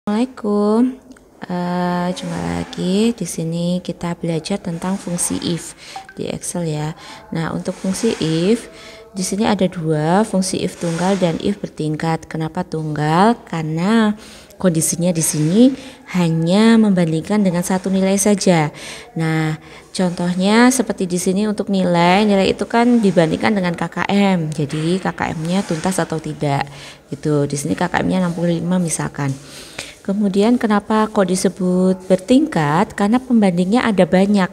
Assalamualaikum. Jumpa lagi di sini kita belajar tentang fungsi if di Excel ya. Nah, untuk fungsi if di sini ada dua, fungsi if tunggal dan if bertingkat. Kenapa tunggal? Karena kondisinya di sini hanya membandingkan dengan satu nilai saja. Nah, contohnya seperti di sini untuk nilai itu kan dibandingkan dengan KKM. Jadi KKM-nya tuntas atau tidak. Gitu. Di sini KKM-nya 65 misalkan. Kemudian kenapa kok disebut bertingkat? Karena pembandingnya ada banyak.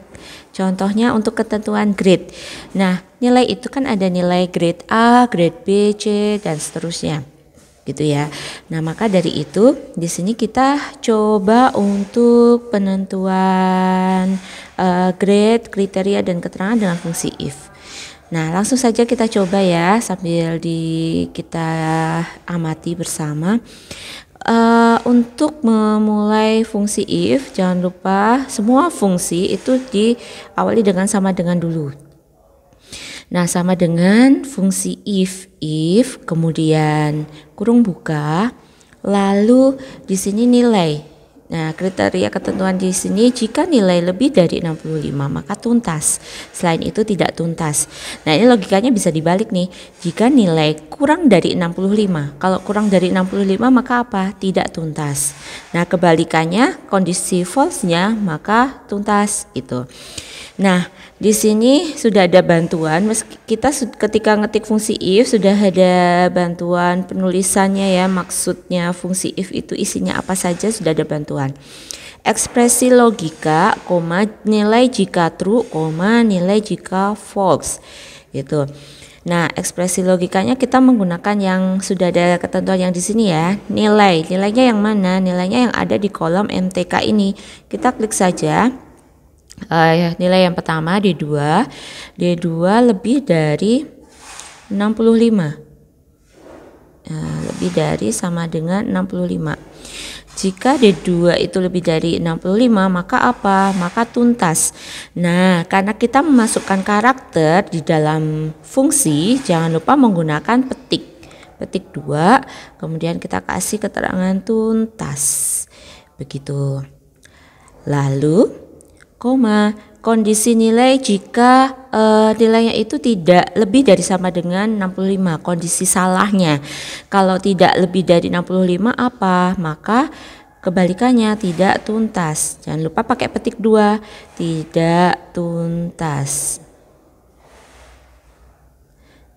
Contohnya untuk ketentuan grade. Nah, nilai itu kan ada nilai grade A, grade B, C, dan seterusnya. Gitu ya. Nah, maka dari itu di sini kita coba untuk penentuan grade, kriteria, dan keterangan dengan fungsi if. Nah, langsung saja kita coba ya sambil kita amati bersama. Untuk memulai fungsi if, jangan lupa semua fungsi itu diawali dengan sama dengan dulu. Nah, sama dengan fungsi if kemudian kurung buka, lalu di sini nilai. Nah, kriteria ketentuan di sini jika nilai lebih dari 65 maka tuntas. Selain itu tidak tuntas. Nah, ini logikanya bisa dibalik nih. Jika nilai kurang dari 65, kalau kurang dari 65 maka apa? Tidak tuntas. Nah, kebalikannya kondisi false-nya maka tuntas itu. Nah, di sini sudah ada bantuan. Kita ketika ngetik fungsi if sudah ada bantuan penulisannya ya. Maksudnya fungsi if itu isinya apa saja sudah ada bantuan. Ekspresi logika, nilai jika true, nilai jika false. Gitu. Nah, ekspresi logikanya kita menggunakan yang sudah ada ketentuan yang di sini ya. Nilainya yang mana? Nilainya yang ada di kolom MTK ini. Kita klik saja. Nilai yang pertama D2 lebih dari 65, lebih dari sama dengan 65. Jika D2 itu lebih dari 65 maka apa? Maka tuntas. Nah, karena kita memasukkan karakter di dalam fungsi, jangan lupa menggunakan petik 2, kemudian kita kasih keterangan tuntas begitu. Lalu kondisi nilai jika nilainya itu tidak lebih dari sama dengan 65, kondisi salahnya. Kalau tidak lebih dari 65 apa? Maka kebalikannya tidak tuntas. Jangan lupa pakai petik 2, tidak tuntas.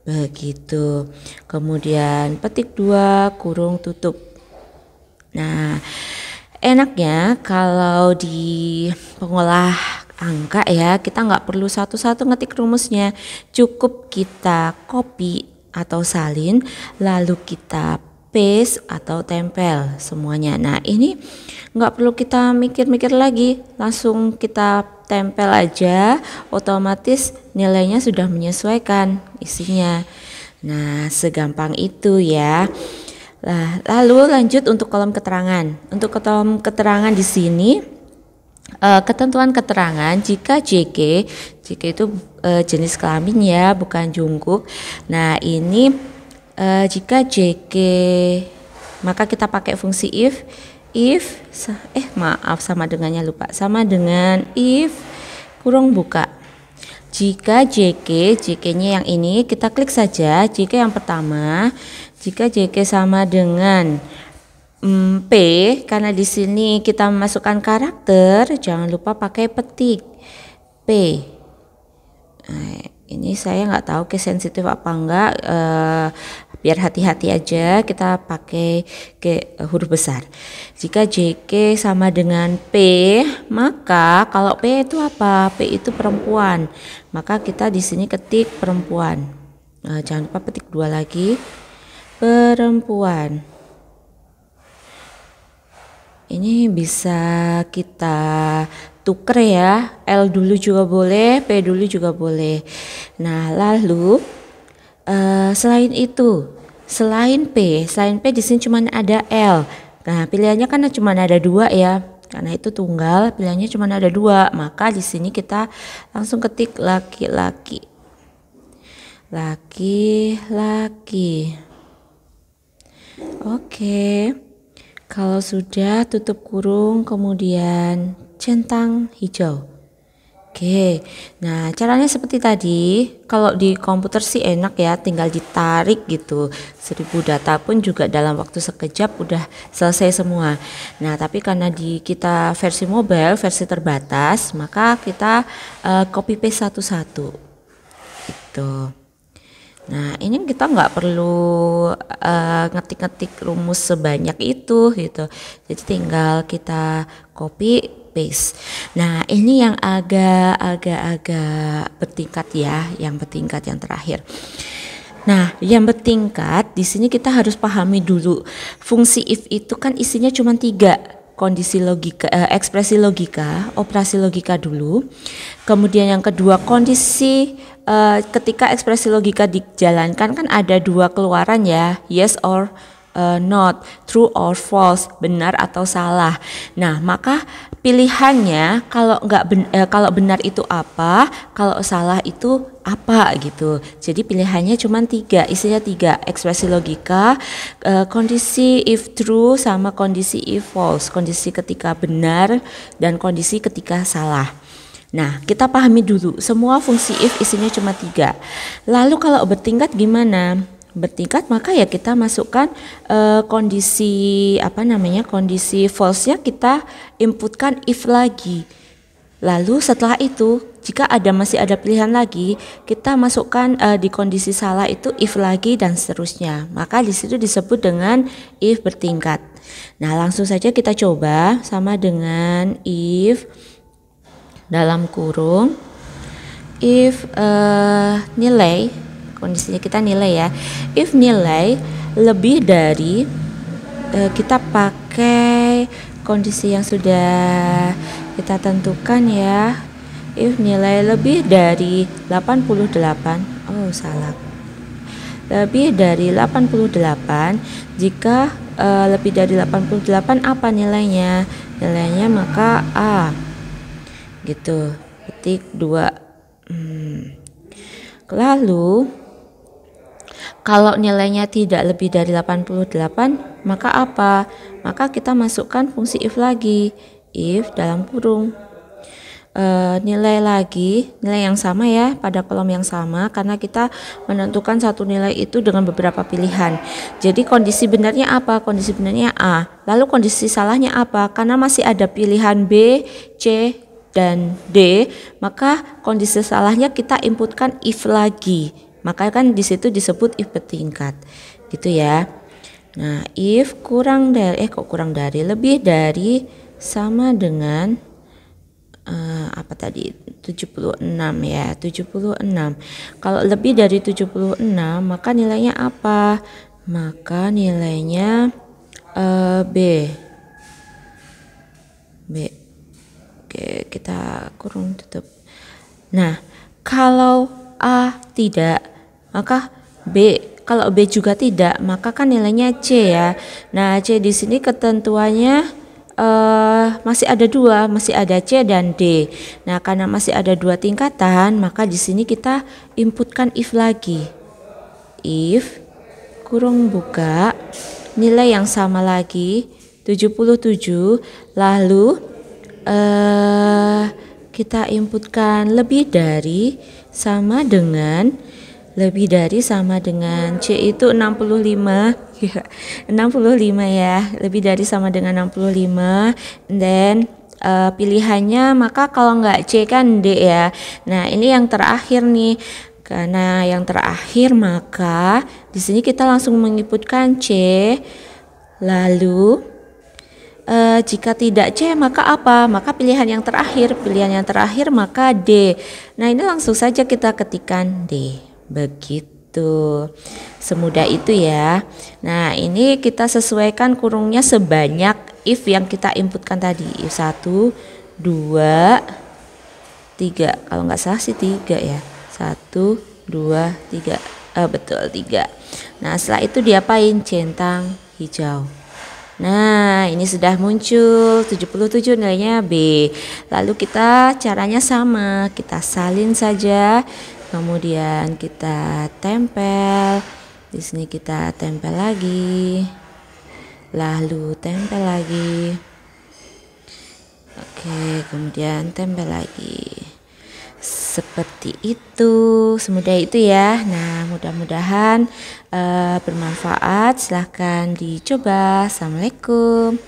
Begitu. Kemudian petik 2 kurung tutup. Nah, enaknya kalau di pengolah angka ya kita nggak perlu satu-satu ngetik rumusnya, cukup kita copy atau salin lalu kita paste atau tempel semuanya. Nah, ini nggak perlu kita mikir-mikir lagi, langsung kita tempel aja, otomatis nilainya sudah menyesuaikan isinya. Nah, segampang itu ya. Nah, lalu lanjut untuk kolom keterangan. Untuk kolom keterangan di sini ketentuan keterangan jika JK itu jenis kelamin ya, bukan jungkuk. Nah, ini jika JK maka kita pakai fungsi sama dengannya lupa. Sama dengan if kurung buka. Jika JK-nya yang ini kita klik saja JK yang pertama. Jika JK sama dengan P, karena di sini kita memasukkan karakter, jangan lupa pakai petik P. Nah, ini saya nggak tahu sensitif apa enggak, biar hati-hati aja kita pakai huruf besar. Jika JK sama dengan P, maka kalau P itu apa? P itu perempuan, maka kita di sini ketik perempuan. Jangan lupa petik 2 lagi. Perempuan. Ini bisa kita tuker ya, L dulu juga boleh, P dulu juga boleh. Nah, lalu selain P di sini cuma ada L. Nah, pilihannya kan cuma ada 2 ya, karena itu tunggal, pilihannya cuma ada 2, maka di sini kita langsung ketik laki-laki. Laki-laki. Oke. Kalau sudah, tutup kurung, kemudian centang hijau. Oke, nah caranya seperti tadi. Kalau di komputer sih enak ya, tinggal ditarik gitu. 1000 data pun juga dalam waktu sekejap udah selesai semua. Nah, tapi karena di kita versi mobile, versi terbatas, maka kita copy paste satu-satu. Gitu. Nah, ini kita nggak perlu ngetik-ngetik rumus sebanyak itu gitu. Jadi tinggal kita copy paste. Nah, ini yang agak bertingkat ya, yang bertingkat yang terakhir. Nah, yang bertingkat di sini kita harus pahami dulu. Fungsi if itu kan isinya cuma 3. Kondisi logika, ekspresi logika, operasi logika dulu. Kemudian yang kedua kondisi ketika ekspresi logika dijalankan kan ada 2 keluaran ya, yes or not, true or false, benar atau salah. Nah, maka pilihannya kalau benar itu apa, kalau salah itu apa gitu. Jadi pilihannya cuma 3, isinya 3, ekspresi logika, kondisi if true sama kondisi if false, kondisi ketika benar dan kondisi ketika salah. Nah, kita pahami dulu, semua fungsi if isinya cuma 3. Lalu kalau bertingkat gimana? Bertingkat maka ya kita masukkan kondisi kondisi false-nya kita inputkan if lagi. Lalu setelah itu jika masih ada pilihan lagi, kita masukkan di kondisi salah itu if lagi dan seterusnya. Maka di situ disebut dengan if bertingkat. Nah, langsung saja kita coba sama dengan if dalam kurung if nilai, kondisinya kita nilai ya, if nilai lebih dari kita pakai kondisi yang sudah kita tentukan ya, if nilai lebih dari 88, lebih dari 88, jika lebih dari 88 apa nilainya? Nilainya maka A gitu, petik 2. Lalu kalau nilainya tidak lebih dari 88 maka apa? Maka kita masukkan fungsi if lagi, if dalam kurung nilai yang sama ya, pada kolom yang sama, karena kita menentukan satu nilai itu dengan beberapa pilihan. Jadi kondisi benarnya apa? Kondisi benarnya A. Lalu kondisi salahnya apa? Karena masih ada pilihan B, C, dan D, maka kondisi salahnya kita inputkan if lagi. Maka kan di situ disebut if bertingkat. Gitu ya. Nah, if lebih dari sama dengan 76 ya, 76. Kalau lebih dari 76 maka nilainya apa? Maka nilainya B. Oke, kita kurung tutup. Nah, kalau A tidak, maka B. Kalau B juga tidak, maka kan nilainya C ya. Nah, C di sini ketentuannya masih ada 2, masih ada C dan D. Nah, karena masih ada 2 tingkatan, maka di sini kita inputkan if lagi. If kurung buka nilai yang sama lagi 77, lalu kita inputkan lebih dari sama dengan C itu 65 ya, 65 ya, lebih dari sama dengan 65, dan pilihannya maka kalau nggak C kan D ya. Nah, ini yang terakhir nih, karena yang terakhir maka di sini kita langsung menginputkan C. Lalu jika tidak C maka apa? Maka pilihan yang terakhir maka D. Nah, ini langsung saja kita ketikkan D. Begitu. Semudah itu ya. Nah, ini kita sesuaikan kurungnya sebanyak if yang kita inputkan tadi. If 1, 2, 3. Kalau nggak salah sih 3 ya. 1, 2, 3. Betul 3. Nah, setelah itu diapain? Centang hijau. Nah, ini sudah muncul 77 nilainya B. Lalu kita caranya sama, kita salin saja, kemudian kita tempel. Di sini kita tempel lagi. lalu tempel lagi. Oke, kemudian tempel lagi. Seperti itu, semudah itu ya. Nah, mudah-mudahan bermanfaat. Silahkan dicoba. Assalamualaikum.